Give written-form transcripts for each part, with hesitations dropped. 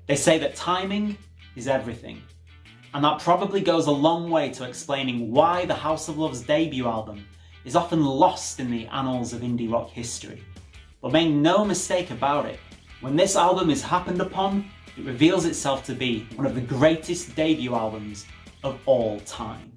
They say that timing is everything, and that probably goes a long way to explaining why the House of Love's debut album is often lost in the annals of indie rock history. But make no mistake about it, when this album is happened upon, it reveals itself to be one of the greatest debut albums of all time.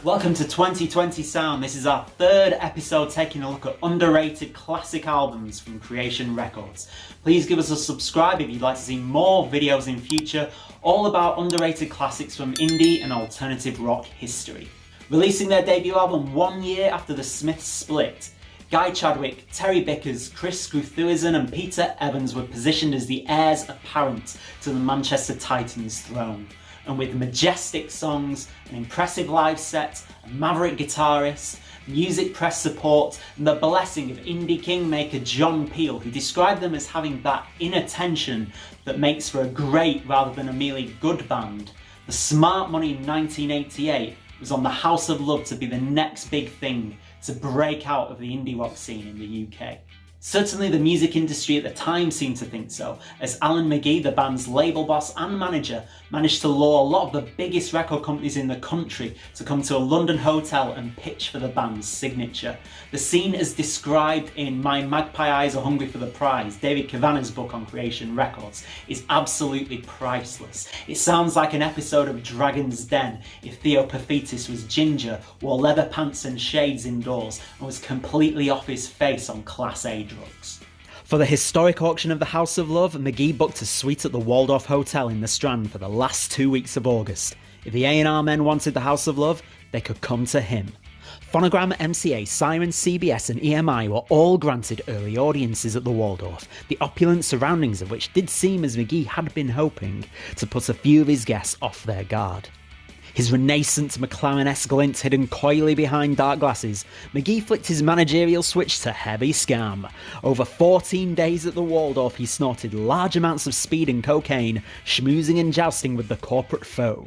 Welcome to 2020 Sound. This is our third episode taking a look at underrated classic albums from Creation Records. Please give us a subscribe if you'd like to see more videos in future, all about underrated classics from indie and alternative rock history. Releasing their debut album 1 year after the Smiths split, Guy Chadwick, Terry Bickers, Chris Groothuizen and Pete Evans were positioned as the heirs apparent to the Manchester Titans throne. And with majestic songs, an impressive live set, a maverick guitarist, music press support, and the blessing of indie kingmaker John Peel, who described them as having that inner tension that makes for a great rather than a merely good band, the smart money in 1988 was on the House of Love to be the next big thing to break out of the indie rock scene in the UK. Certainly the music industry at the time seemed to think so, as Alan McGee, the band's label boss and manager, managed to lure a lot of the biggest record companies in the country to come to a London hotel and pitch for the band's signature. The scene as described in My Magpie Eyes Are Hungry for the Prize, David Cavanagh's book on Creation Records, is absolutely priceless. It sounds like an episode of Dragon's Den if Theo Paphitis was ginger, wore leather pants and shades indoors, and was completely off his face on Class A drugs. For the historic auction of the House of Love, McGee booked a suite at the Waldorf Hotel in the Strand for the last 2 weeks of August. If the A&R men wanted the House of Love, they could come to him. Phonogram, MCA, Siren, CBS and EMI were all granted early audiences at the Waldorf, the opulent surroundings of which did seem, as McGee had been hoping, to put a few of his guests off their guard. His Renaissance McLaren-esque glint hidden coyly behind dark glasses, McGee flicked his managerial switch to heavy scam. Over 14 days at the Waldorf, he snorted large amounts of speed and cocaine, schmoozing and jousting with the corporate foe.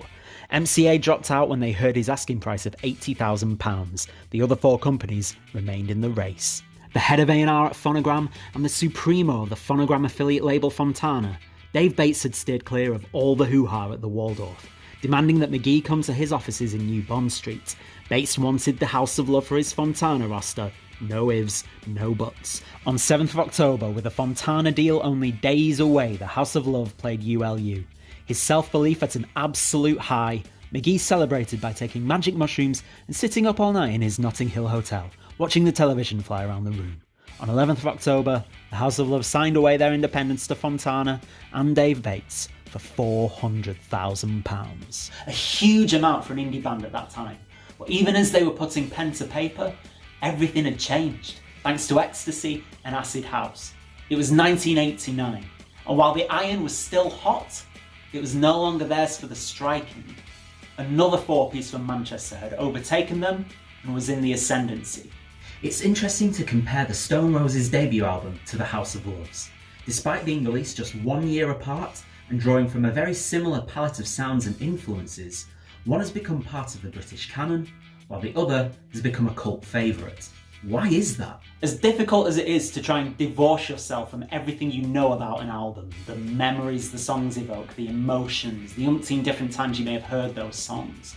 MCA dropped out when they heard his asking price of £80,000. The other 4 companies remained in the race. The head of A&R at Phonogram and the supremo of the Phonogram affiliate label Fontana, Dave Bates had steered clear of all the hoo-ha at the Waldorf, demanding that McGee come to his offices in New Bond Street. Bates wanted the House of Love for his Fontana roster. No ifs, no buts. On 7th of October, with a Fontana deal only days away, the House of Love played ULU. His self-belief at an absolute high, McGee celebrated by taking magic mushrooms and sitting up all night in his Notting Hill hotel, watching the television fly around the room. On 11th of October, the House of Love signed away their independence to Fontana and Dave Bates for £400,000. A huge amount for an indie band at that time. But even as they were putting pen to paper, everything had changed, thanks to ecstasy and acid house. It was 1989, and while the iron was still hot, it was no longer theirs for the striking. Another 4-piece from Manchester had overtaken them and was in the ascendancy. It's interesting to compare the Stone Roses' debut album to the House of Love's. Despite being released just 1 year apart, and drawing from a very similar palette of sounds and influences, one has become part of the British canon, while the other has become a cult favourite. Why is that? As difficult as it is to try and divorce yourself from everything you know about an album, the memories the songs evoke, the emotions, the umpteen different times you may have heard those songs,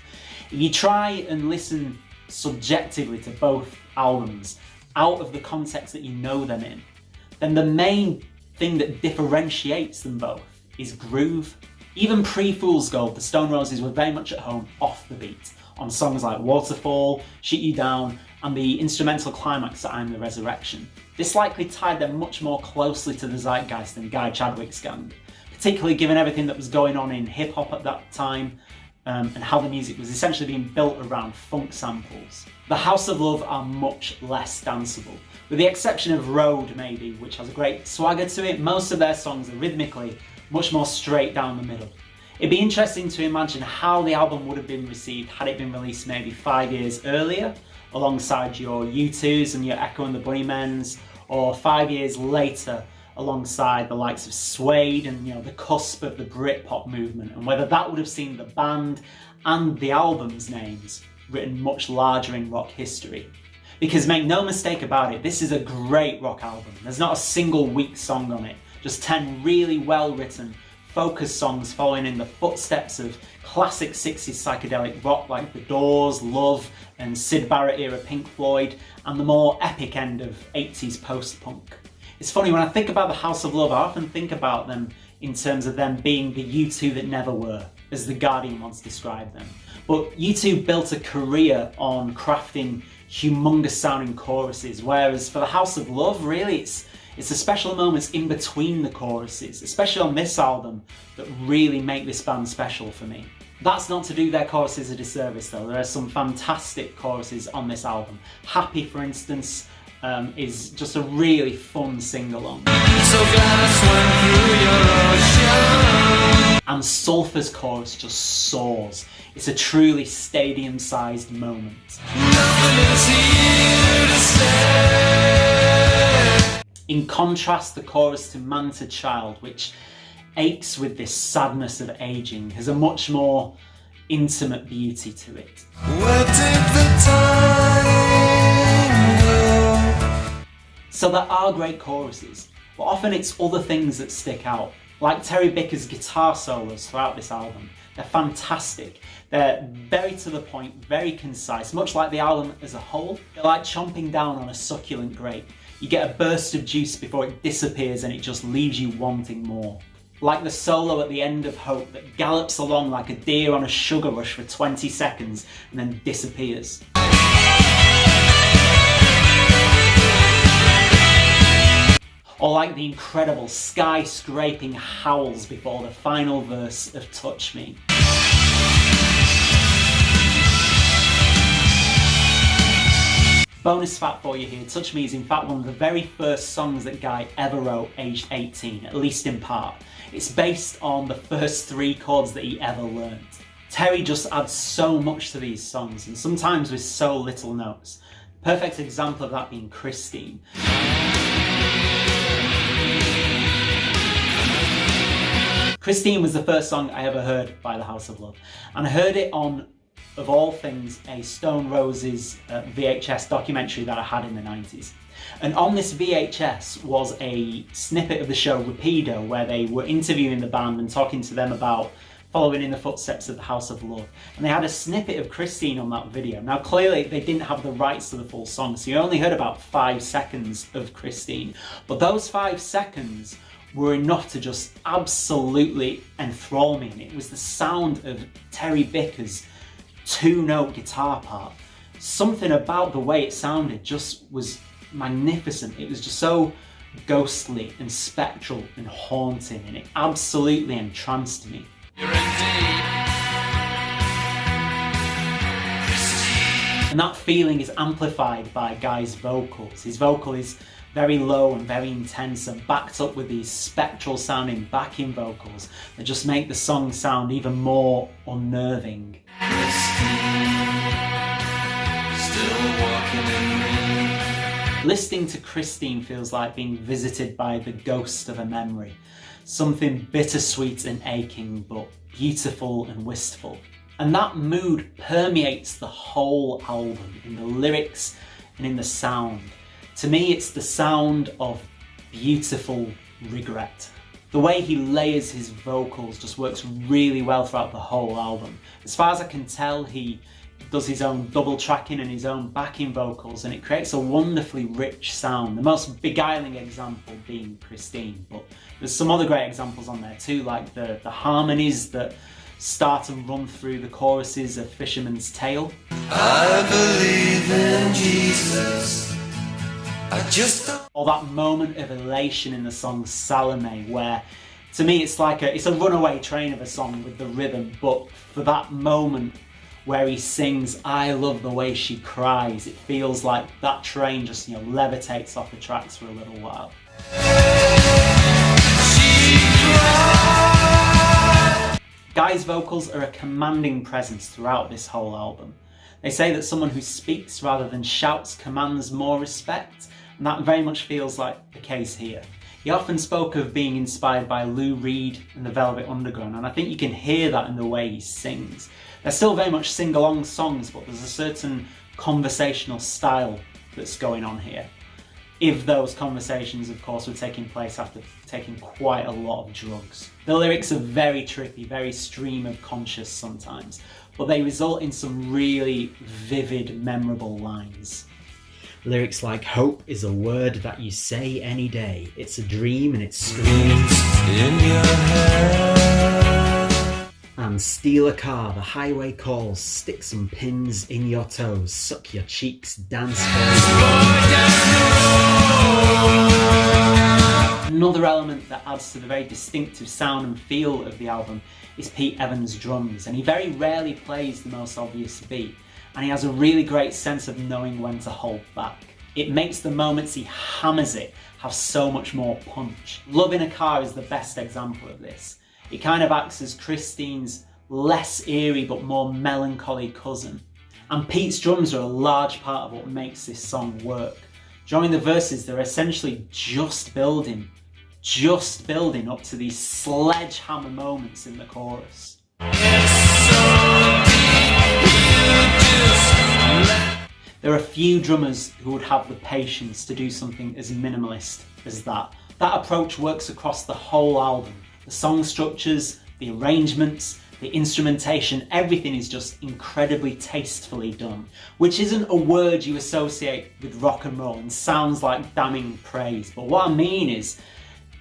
if you try and listen subjectively to both albums, out of the context that you know them in, then the main thing that differentiates them both is groove. Even pre-Fool's Gold, the Stone Roses were very much at home off the beat, on songs like Waterfall, Shoot You Down, and the instrumental climax to I'm the Resurrection. This likely tied them much more closely to the zeitgeist than Guy Chadwick's gang, particularly given everything that was going on in hip-hop at that time, and how the music was essentially being built around funk samples. The House of Love are much less danceable. With the exception of Road, maybe, which has a great swagger to it, most of their songs are rhythmically much more straight down the middle. It'd be interesting to imagine how the album would have been received had it been released maybe 5 years earlier, alongside your U2s and your Echo and the Bunnymen's, or 5 years later alongside the likes of Suede and the cusp of the Britpop movement, and whether that would have seen the band and the album's names written much larger in rock history. Because make no mistake about it, this is a great rock album. There's not a single weak song on it. Just 10 really well written, focused songs following in the footsteps of classic 60s psychedelic rock like The Doors, Love and Syd Barrett era Pink Floyd, and the more epic end of 80s post-punk. It's funny, when I think about the House of Love, I often think about them in terms of them being the U2 that never were, as The Guardian once described them. But U2 built a career on crafting humongous sounding choruses, whereas for the House of Love, really it's the special moments in between the choruses, especially on this album, that really make this band special for me. That's not to do their choruses a disservice though. There are some fantastic choruses on this album. Happy, for instance, is just a really fun sing-along. So glad I swam through your ocean. And Sulphur's chorus just soars. It's a truly stadium-sized moment. Nothing is here to say. In contrast, the chorus to Man to Child, which aches with this sadness of aging, has a much more intimate beauty to it. Where did the time go? So there are great choruses, but often it's other things that stick out. Like Terry Bickers' guitar solos throughout this album. They're fantastic. They're very to the point, very concise, much like the album as a whole. They're like chomping down on a succulent grape. You get a burst of juice before it disappears and it just leaves you wanting more. Like the solo at the end of Hope that gallops along like a deer on a sugar rush for 20 seconds and then disappears. Or like the incredible sky-scraping howls before the final verse of Touch Me. Bonus fact for you here, Touch Me is in fact one of the very first songs that Guy ever wrote aged 18, at least in part. It's based on the first 3 chords that he ever learned. Terry just adds so much to these songs, and sometimes with so little notes. Perfect example of that being Christine. Christine was the first song I ever heard by the House of Love, and I heard it on, of all things, a Stone Roses VHS documentary that I had in the 90s. And on this VHS was a snippet of the show Rapido, where they were interviewing the band and talking to them about following in the footsteps of the House of Love. And they had a snippet of Christine on that video. Now clearly they didn't have the rights to the full song, so you only heard about 5 seconds of Christine. But those 5 seconds were enough to just absolutely enthrall me. And it was the sound of Terry Bickers' 2-note guitar part. Something about the way it sounded just was magnificent. It was just so ghostly and spectral and haunting, and it absolutely entranced me. And that feeling is amplified by Guy's vocals. His vocal is very low and very intense and backed up with these spectral sounding backing vocals that just make the song sound even more unnerving. Listening to Christine feels like being visited by the ghost of a memory. Something bittersweet and aching, but beautiful and wistful. And that mood permeates the whole album, in the lyrics and in the sound. To me, it's the sound of beautiful regret. The way he layers his vocals just works really well throughout the whole album. As far as I can tell, he does his own double tracking and his own backing vocals, and it creates a wonderfully rich sound. The most beguiling example being Christine, but there's some other great examples on there too, like the harmonies that start and run through the choruses of Fisherman's Tale. I believe in Jesus. Or that moment of elation in the song Salome, where to me it's like it's a runaway train of a song with the rhythm, but for that moment where he sings I love the way she cries, it feels like that train just levitates off the tracks for a little while. Guy's vocals are a commanding presence throughout this whole album. They say that someone who speaks rather than shouts commands more respect, and that very much feels like the case here. He often spoke of being inspired by Lou Reed and the Velvet Underground, and I think you can hear that in the way he sings. They're still very much sing-along songs, but there's a certain conversational style that's going on here. if those conversations, of course, were taking place after taking quite a lot of drugs. The lyrics are very trippy, very stream of conscious sometimes, but they result in some really vivid, memorable lines. Lyrics like, hope is a word that you say any day. It's a dream and it screams in your head. And steal a car, the highway calls, stick some pins in your toes, suck your cheeks, dance for Another element that adds to the very distinctive sound and feel of the album is Pete Evans' drums, and he very rarely plays the most obvious beat, and he has a really great sense of knowing when to hold back. It makes the moments he hammers it have so much more punch. Love in a Car is the best example of this. It kind of acts as Christine's less eerie but more melancholy cousin. And Pete's drums are a large part of what makes this song work. During the verses, they're essentially just building up to these sledgehammer moments in the chorus. There are few drummers who would have the patience to do something as minimalist as that. That approach works across the whole album. The song structures, the arrangements, the instrumentation, everything is just incredibly tastefully done, which isn't a word you associate with rock and roll and sounds like damning praise. But what I mean is,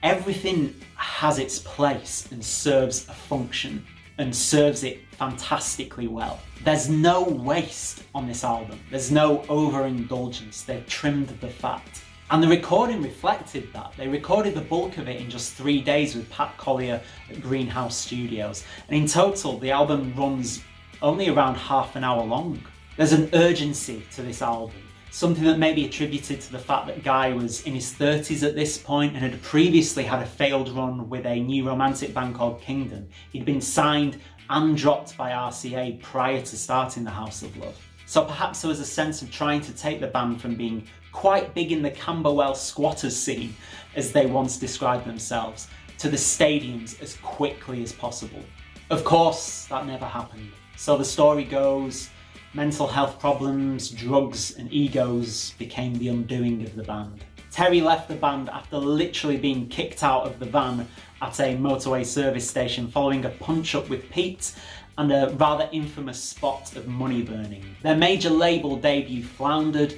everything has its place and serves a function, and serves it fantastically well. There's no waste on this album. There's no overindulgence. They've trimmed the fat. And the recording reflected that. They recorded the bulk of it in just 3 days with Pat Collier at Greenhouse Studios. And in total, the album runs only around half an hour long. There's an urgency to this album, something that may be attributed to the fact that Guy was in his 30s at this point and had previously had a failed run with a new romantic band called Kingdom. He'd been signed and dropped by RCA prior to starting the House of Love. So perhaps there was a sense of trying to take the band from being quite big in the Camberwell squatters scene, as they once described themselves, to the stadiums as quickly as possible. Of course, that never happened. So the story goes, mental health problems, drugs and egos became the undoing of the band. Terry left the band after literally being kicked out of the van at a motorway service station following a punch-up with Pete and a rather infamous spot of money burning. Their major label debut floundered,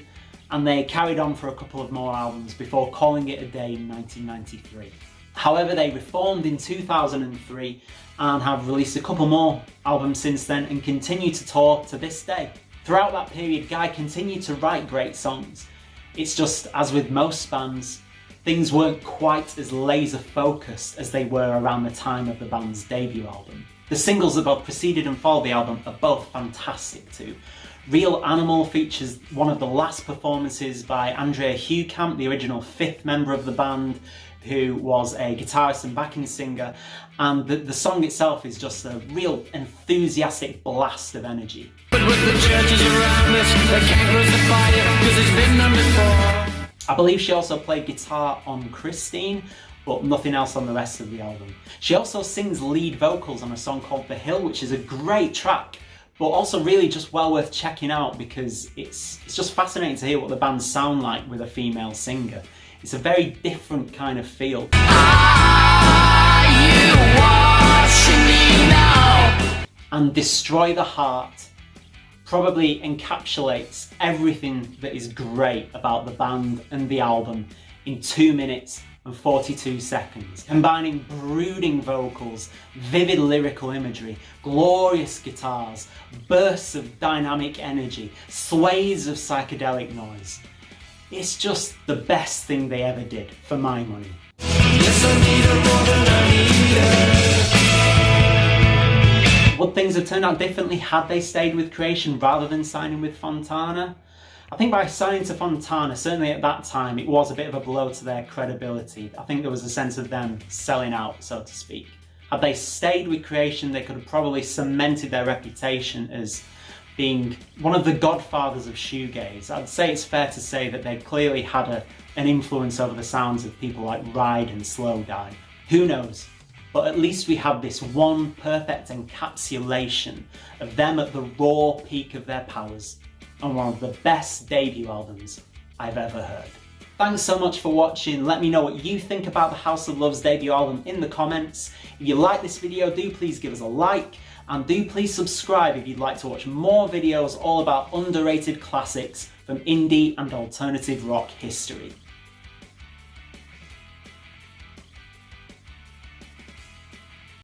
and they carried on for a couple of more albums before calling it a day in 1993. However, they reformed in 2003 and have released a couple more albums since then and continue to tour to this day. Throughout that period, Guy continued to write great songs. It's just, as with most bands, things weren't quite as laser focused as they were around the time of the band's debut album. The singles that both preceded and followed the album are both fantastic too. Real Animal features one of the last performances by Andrea Hughcamp, the original fifth member of the band, who was a guitarist and backing singer, and the song itself is just a real enthusiastic blast of energy. But with the churches around us, they can't lose the fire, 'cause it's been done before. I believe she also played guitar on Christine, but nothing else on the rest of the album. She also sings lead vocals on a song called The Hill, which is a great track, but also really just well worth checking out because it's just fascinating to hear what the band sound like with a female singer. It's a very different kind of feel. Are you watching me now? And Destroy the Heart probably encapsulates everything that is great about the band and the album in 2 minutes and 42 seconds, combining brooding vocals, vivid lyrical imagery, glorious guitars, bursts of dynamic energy, sways of psychedelic noise. It's just the best thing they ever did, for my money. Yes, I need her more than I need her. Would things have turned out differently had they stayed with Creation rather than signing with Fontana? I think by signing to Fontana, certainly at that time, it was a bit of a blow to their credibility. I think there was a sense of them selling out, so to speak. Had they stayed with Creation, they could have probably cemented their reputation as being one of the godfathers of shoegaze. I'd say it's fair to say that they clearly had an influence over the sounds of people like Ride and Slowdive. Who knows? But at least we have this one perfect encapsulation of them at the raw peak of their powers, and one of the best debut albums I've ever heard. Thanks so much for watching. Let me know what you think about the House of Love's debut album in the comments. If you like this video, do please give us a like, and do please subscribe if you'd like to watch more videos all about underrated classics from indie and alternative rock history.